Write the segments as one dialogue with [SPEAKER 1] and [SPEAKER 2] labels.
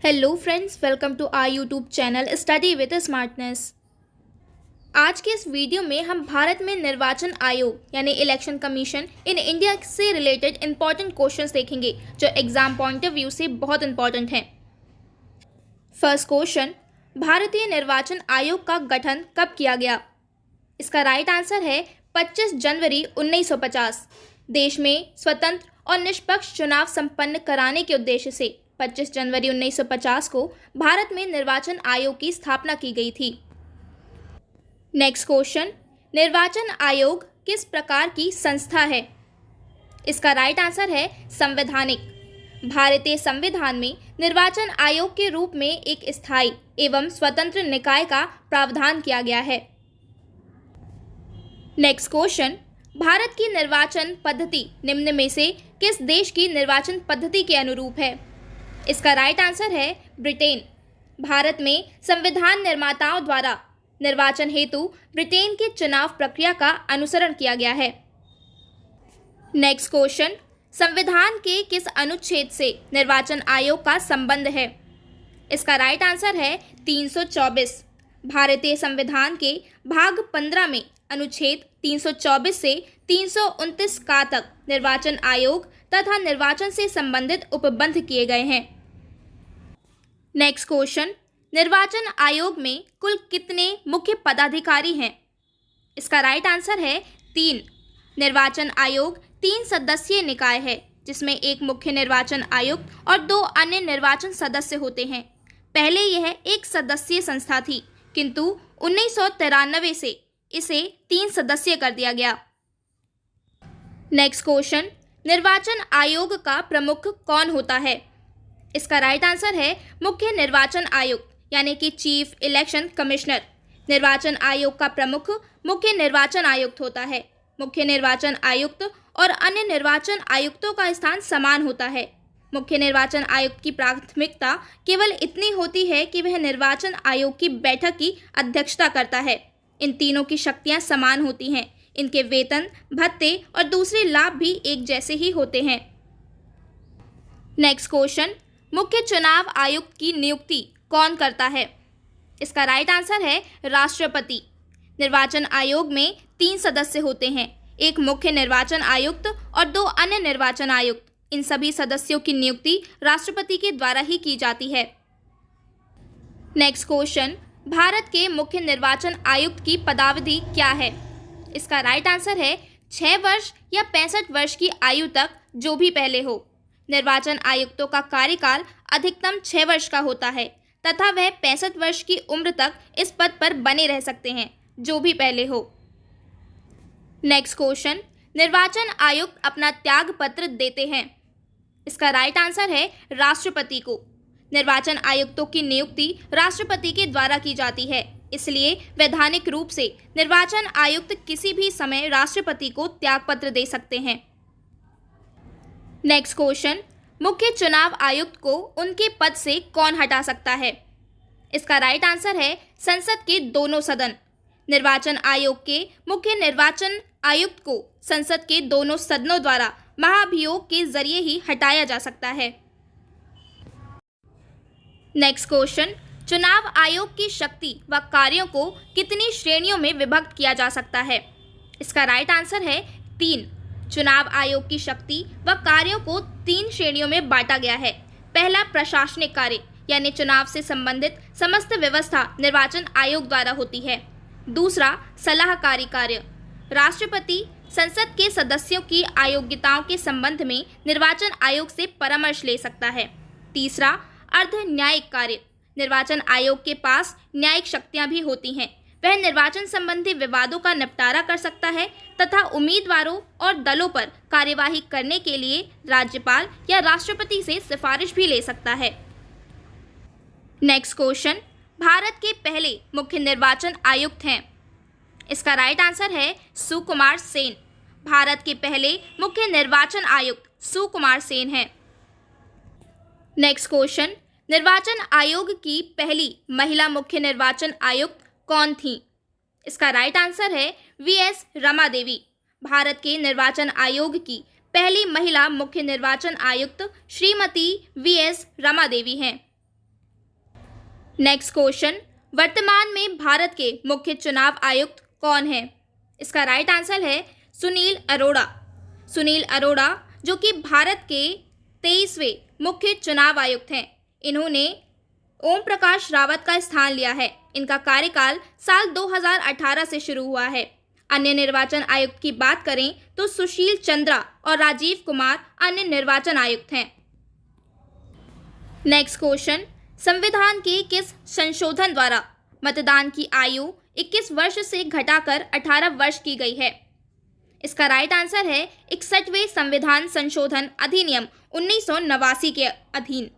[SPEAKER 1] Hello friends, welcome to our YouTube channel study with smartness. आज के इस video में हम भारत में निर्वाचन आयोग यानी इलेक्शन कमीशन इन इंडिया से रिलेटेड इंपॉर्टेंट क्वेश्चंस देखेंगे जो एग्जाम पॉइंट ऑफ व्यू से बहुत इंपॉर्टेंट हैं। फर्स्ट क्वेश्चन, भारतीय निर्वाचन आयोग का गठन कब किया गया? इसका राइट आंसर है 25 जनवरी 1950। देश में स्वतंत्र और निष्पक्ष चुनाव संपन्न कराने के उद्देश्य से 25 जनवरी 1950 को भारत में निर्वाचन आयोग की स्थापना की गई थी। नेक्स्ट क्वेश्चन, निर्वाचन आयोग किस प्रकार की संस्था है? इसका राइट आंसर है संवैधानिक। भारतीय संविधान में निर्वाचन आयोग के रूप में एक स्थायी एवं स्वतंत्र निकाय का प्रावधान किया गया है। नेक्स्ट क्वेश्चन, भारत की निर्वाचन पद्धति निम्न में से किस देश की निर्वाचन पद्धति के अनुरूप है? इसका राइट आंसर है ब्रिटेन। भारत में संविधान निर्माताओं द्वारा निर्वाचन हेतु ब्रिटेन की चुनाव प्रक्रिया का अनुसरण किया गया है। नेक्स्ट क्वेश्चन, संविधान के किस अनुच्छेद से निर्वाचन आयोग का संबंध है? इसका राइट आंसर है 324। भारतीय संविधान के भाग 15 में अनुच्छेद 324 से 329 का तक निर्वाचन आयोग तथा निर्वाचन से संबंधित उपबंध किए गए हैं। नेक्स्ट क्वेश्चन, निर्वाचन आयोग में कुल कितने मुख्य पदाधिकारी हैं? इसका राइट आंसर है 3। निर्वाचन आयोग 3 सदस्यीय निकाय है जिसमें एक मुख्य निर्वाचन आयुक्त और 2 अन्य निर्वाचन सदस्य होते हैं। पहले यह एक सदस्यीय संस्था थी किंतु 1993 से इसे 3 सदस्यीय कर दिया गया। नेक्स्ट क्वेश्चन, निर्वाचन आयोग का प्रमुख कौन होता है? इसका राइट आंसर है मुख्य निर्वाचन आयुक्त यानी कि चीफ इलेक्शन कमिश्नर। निर्वाचन आयोग का प्रमुख मुख्य निर्वाचन आयुक्त होता है। मुख्य निर्वाचन आयुक्त और अन्य निर्वाचन आयुक्तों का स्थान समान होता है। मुख्य निर्वाचन आयुक्त की प्राथमिकता केवल इतनी होती है कि वह निर्वाचन आयोग की बैठक की अध्यक्षता करता है। इन तीनों की शक्तियां समान होती हैं। इनके वेतन, भत्ते और दूसरे लाभ भी एक जैसे ही होते हैं। नेक्स्ट क्वेश्चन, मुख्य चुनाव आयुक्त की नियुक्ति कौन करता है? इसका राइट आंसर है राष्ट्रपति। निर्वाचन आयोग में 3 सदस्य होते हैं, एक मुख्य निर्वाचन आयुक्त और 2 अन्य निर्वाचन आयुक्त। इन सभी सदस्यों की नियुक्ति राष्ट्रपति के द्वारा ही की जाती है। नेक्स्ट क्वेश्चन, भारत के मुख्य निर्वाचन आयुक्त की पदावधि क्या है? इसका राइट आंसर है 6 वर्ष या 65 वर्ष की आयु तक, जो भी पहले हो। निर्वाचन आयुक्तों का कार्यकाल अधिकतम 6 वर्ष का होता है तथा वह 65 वर्ष की उम्र तक इस पद पर बने रह सकते हैं, जो भी पहले हो। नेक्स्ट क्वेश्चन, निर्वाचन आयुक्त अपना त्याग पत्र देते हैं। इसका राइट आंसर है राष्ट्रपति को। निर्वाचन आयुक्तों की नियुक्ति राष्ट्रपति के द्वारा की जाती है, इसलिए वैधानिक रूप से निर्वाचन आयुक्त किसी भी समय राष्ट्रपति को त्यागपत्र दे सकते हैं। नेक्स्ट क्वेश्चन, मुख्य चुनाव आयुक्त को उनके पद से कौन हटा सकता है? इसका राइट आंसर है संसद के दोनों सदन। निर्वाचन आयोग के मुख्य निर्वाचन आयुक्त को संसद के दोनों सदनों द्वारा महाभियोग के जरिए ही हटाया जा सकता है। नेक्स्ट क्वेश्चन, चुनाव आयोग की शक्ति व कार्यों को कितनी श्रेणियों में विभक्त किया जा सकता है? इसका राइट आंसर है 3। चुनाव आयोग की शक्ति व कार्यों को 3 श्रेणियों में बांटा गया है। पहला, प्रशासनिक कार्य यानी चुनाव से संबंधित समस्त व्यवस्था निर्वाचन आयोग द्वारा होती है। दूसरा, सलाहकारी कार्य। राष्ट्रपति संसद के सदस्यों की अयोग्यताओं के संबंध में निर्वाचन आयोग से परामर्श ले सकता है। तीसरा, अर्ध न्यायिक कार्य। निर्वाचन आयोग के पास न्यायिक शक्तियां भी होती हैं। वह निर्वाचन संबंधी विवादों का निपटारा कर सकता है तथा उम्मीदवारों और दलों पर कार्यवाही करने के लिए राज्यपाल या राष्ट्रपति से सिफारिश भी ले सकता है। नेक्स्ट क्वेश्चन, भारत के पहले मुख्य निर्वाचन आयुक्त हैं। इसका राइट आंसर है सुकुमार सेन। भारत के पहले मुख्य निर्वाचन आयुक्त सुकुमार सेन हैं। नेक्स्ट क्वेश्चन, निर्वाचन आयोग की पहली महिला मुख्य निर्वाचन आयुक्त कौन थी? इसका राइट आंसर है वीएस रमा देवी। भारत के निर्वाचन आयोग की पहली महिला मुख्य निर्वाचन आयुक्त श्रीमती वीएस रमा देवी हैं। नेक्स्ट क्वेश्चन, वर्तमान में भारत के मुख्य चुनाव आयुक्त कौन है? इसका राइट आंसर है सुनील अरोड़ा। सुनील अरोड़ा जो कि भारत के 23वें मुख्य चुनाव आयुक्त हैं। इन्होंने ओम प्रकाश रावत का स्थान लिया है। इनका कार्यकाल साल 2018 से शुरू हुआ है। अन्य निर्वाचन आयुक्त की बात करें तो सुशील चंद्रा और राजीव कुमार अन्य निर्वाचन आयुक्त हैं। नेक्स्ट क्वेश्चन, संविधान के किस संशोधन द्वारा मतदान की आयु 21 वर्ष से घटाकर 18 वर्ष की गई है? इसका राइट आंसर है 61वें संविधान संशोधन अधिनियम 1989 के अधीन।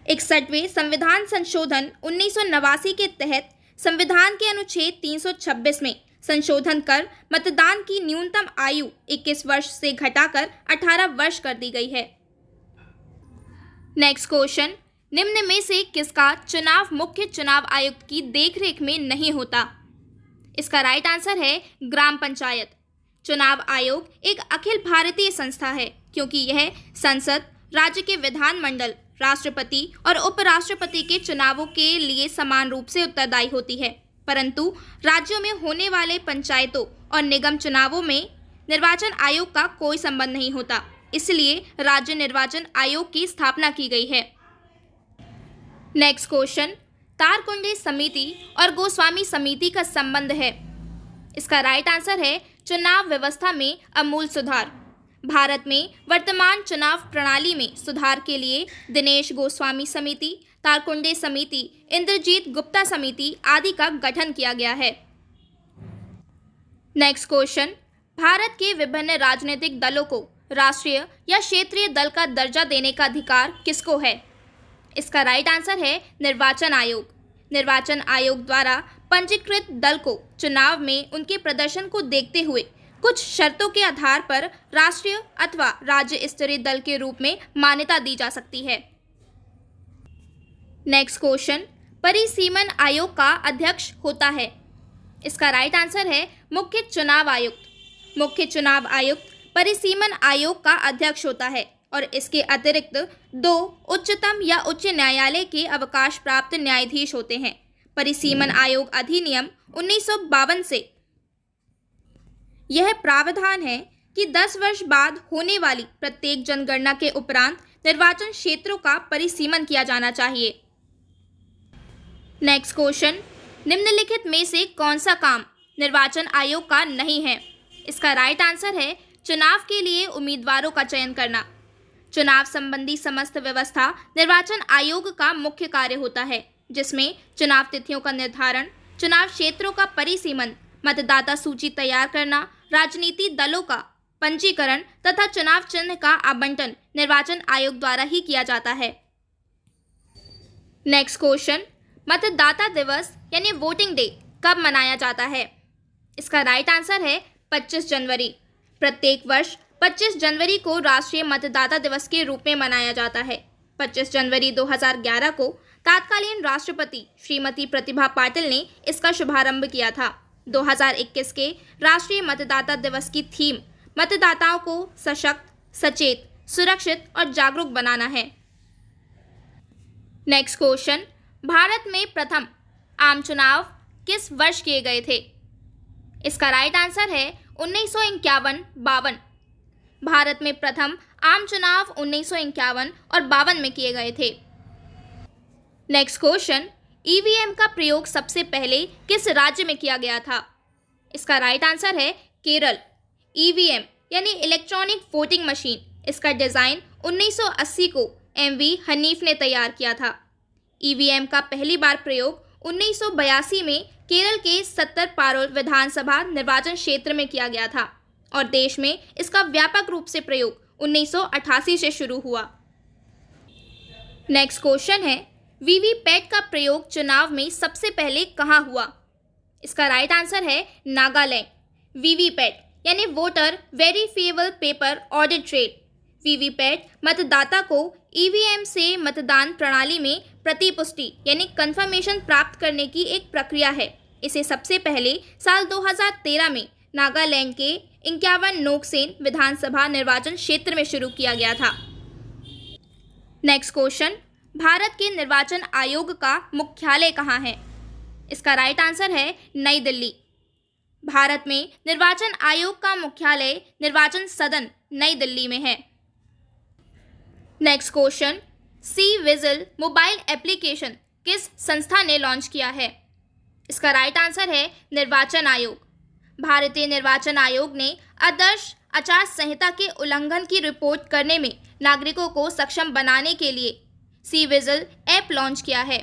[SPEAKER 1] 61वें संविधान संशोधन 1989 के तहत संविधान के अनुच्छेद 326 में संशोधन कर मतदान की न्यूनतम आयु 21 वर्ष से घटाकर 18 वर्ष कर दी गई है। नेक्स्ट क्वेश्चन, निम्न में से किसका चुनाव मुख्य चुनाव आयुक्त की देखरेख में नहीं होता? इसका राइट आंसर है ग्राम पंचायत। चुनाव आयोग एक अखिल भारतीय संस्था है क्योंकि यह संसद, राज्य के विधानमंडल, राष्ट्रपति और उपराष्ट्रपति के चुनावों के लिए समान रूप से उत्तरदायी होती है, परंतु राज्यों में होने वाले पंचायतों और निगम चुनावों में निर्वाचन आयोग का कोई संबंध नहीं होता। इसलिए राज्य निर्वाचन आयोग की स्थापना की गई है। नेक्स्ट क्वेश्चन, तारकुंडे समिति और गोस्वामी समिति का संबंध है? इसका राइट आंसर है चुनाव व्यवस्था में आमूल सुधार। भारत में वर्तमान चुनाव प्रणाली में सुधार के लिए दिनेश गोस्वामी समिति, तारकुंडे समिति, इंद्रजीत गुप्ता समिति आदि का गठन किया गया है। नेक्स्ट क्वेश्चन, भारत के विभिन्न राजनीतिक दलों को राष्ट्रीय या क्षेत्रीय दल का दर्जा देने का अधिकार किसको है? इसका राइट आंसर है निर्वाचन आयोग। निर्वाचन आयोग द्वारा पंजीकृत दल को चुनाव में उनके प्रदर्शन को देखते हुए कुछ शर्तों के आधार पर राष्ट्रीय अथवा राज्य स्तरीय दल के रूप में मान्यता दी जा सकती है। नेक्स्ट क्वेश्चन, परिसीमन आयोग का अध्यक्ष होता है? इसका राइट आंसर है मुख्य चुनाव आयुक्त। मुख्य चुनाव आयुक्त परिसीमन आयोग का अध्यक्ष होता है और इसके अतिरिक्त 2 उच्चतम या उच्च न्यायालय के अवकाश प्राप्त न्यायाधीश होते हैं। परिसीमन आयोग अधिनियम 1952 से यह प्रावधान है कि 10 वर्ष बाद होने वाली प्रत्येक जनगणना के उपरांत निर्वाचन क्षेत्रों का परिसीमन किया जाना चाहिए। नेक्स्ट क्वेश्चन, निम्नलिखित में से कौन सा काम निर्वाचन आयोग का नहीं है? इसका राइट आंसर है चुनाव के लिए उम्मीदवारों का चयन करना। चुनाव संबंधी समस्त व्यवस्था निर्वाचन आयोग का मुख्य कार्य होता है, जिसमें चुनाव तिथियों का निर्धारण, चुनाव क्षेत्रों का परिसीमन, मतदाता सूची तैयार करना, राजनीति दलों का पंजीकरण तथा चुनाव चिन्ह का आवंटन निर्वाचन आयोग द्वारा ही किया जाता है। नेक्स्ट क्वेश्चन, मतदाता दिवस यानी वोटिंग डे कब मनाया जाता है? इसका राइट आंसर है 25 जनवरी। प्रत्येक वर्ष 25 जनवरी को राष्ट्रीय मतदाता दिवस के रूप में मनाया जाता है। 25 जनवरी 2011 को तत्कालीन राष्ट्रपति श्रीमती प्रतिभा पाटिल ने इसका शुभारंभ किया था। 2021 के राष्ट्रीय मतदाता दिवस की थीम मतदाताओं को सशक्त, सचेत, सुरक्षित और जागरूक बनाना है। नेक्स्ट क्वेश्चन, भारत में प्रथम आम चुनाव किस वर्ष किए गए थे? इसका राइट आंसर है 1951-52। भारत में प्रथम आम चुनाव 1951 और 52 में किए गए थे। नेक्स्ट क्वेश्चन, ईवीएम का प्रयोग सबसे पहले किस राज्य में किया गया था? इसका राइट आंसर है केरल। ईवीएम यानी इलेक्ट्रॉनिक वोटिंग मशीन, इसका डिज़ाइन 1980 को एमवी हनीफ ने तैयार किया था। ईवीएम का पहली बार प्रयोग 1982 में केरल के 70 पारोल विधानसभा निर्वाचन क्षेत्र में किया गया था और देश में इसका व्यापक रूप से प्रयोग 1988 से शुरू हुआ। नेक्स्ट क्वेश्चन है, वीवीपैट का प्रयोग चुनाव में सबसे पहले कहाँ हुआ? इसका राइट आंसर है नागालैंड। वीवीपैट यानी voter verifiable paper audit trail. VVPAT मतदाता को ईवीएम से मतदान प्रणाली में प्रतिपुष्टि यानी कंफर्मेशन प्राप्त करने की एक प्रक्रिया है। इसे सबसे पहले साल 2013 में नागालैंड के 51 नोकसेन विधानसभा निर्वाचन क्षेत्र में शुरू किया गया था। नेक्स्ट क्वेश्चन, भारत के निर्वाचन आयोग का मुख्यालय कहाँ है? इसका राइट आंसर है नई दिल्ली। भारत में निर्वाचन आयोग का मुख्यालय निर्वाचन सदन नई दिल्ली में है। Next question, C vigil mobile application किस संस्था ने लॉन्च किया है? इसका राइट आंसर है निर्वाचन आयोग। भारतीय निर्वाचन आयोग ने आदर्श आचार संहिता के उल्लंघन की रिपोर्ट करने में नागरिकों को सक्षम बनाने के लिए सी विजिल ऐप लॉन्च किया है।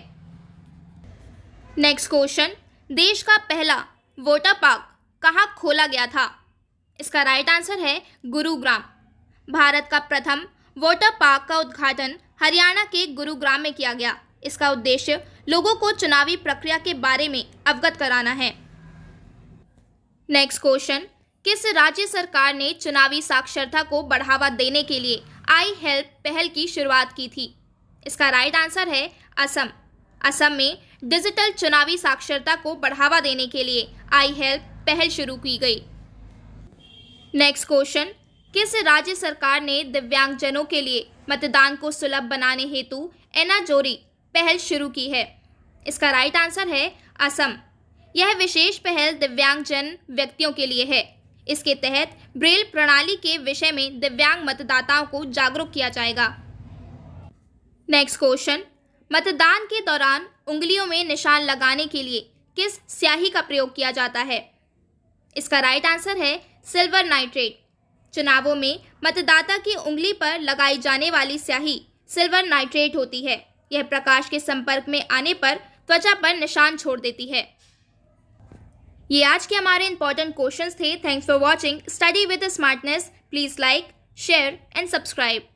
[SPEAKER 1] नेक्स्ट क्वेश्चन, देश का पहला वाटर पार्क कहाँ खोला गया था? इसका राइट आंसर है गुरुग्राम। भारत का प्रथम वाटर पार्क का उद्घाटन हरियाणा के गुरुग्राम में किया गया। इसका उद्देश्य लोगों को चुनावी प्रक्रिया के बारे में अवगत कराना है। नेक्स्ट क्वेश्चन, किस राज्य सरकार ने चुनावी साक्षरता को बढ़ावा देने के लिए आई हेल्प पहल की शुरुआत की थी? इसका राइट आंसर है असम। असम में डिजिटल चुनावी साक्षरता को बढ़ावा देने के लिए आई हेल्प पहल शुरू की गई। नेक्स्ट क्वेश्चन, किस राज्य सरकार ने दिव्यांगजनों के लिए मतदान को सुलभ बनाने हेतु एनाजोरी पहल शुरू की है? इसका राइट आंसर है असम। यह विशेष पहल दिव्यांगजन व्यक्तियों के लिए है। इसके तहत ब्रेल प्रणाली के विषय में दिव्यांग मतदाताओं को जागरूक किया जाएगा। नेक्स्ट क्वेश्चन, मतदान के दौरान उंगलियों में निशान लगाने के लिए किस स्याही का प्रयोग किया जाता है? इसका राइट आंसर है सिल्वर नाइट्रेट। चुनावों में मतदाता की उंगली पर लगाई जाने वाली स्याही सिल्वर नाइट्रेट होती है। यह प्रकाश के संपर्क में आने पर त्वचा पर निशान छोड़ देती है। ये आज के हमारे इंपॉर्टेंट क्वेश्चंस थे। Thanks for watching study with smartness. Please like, share and subscribe.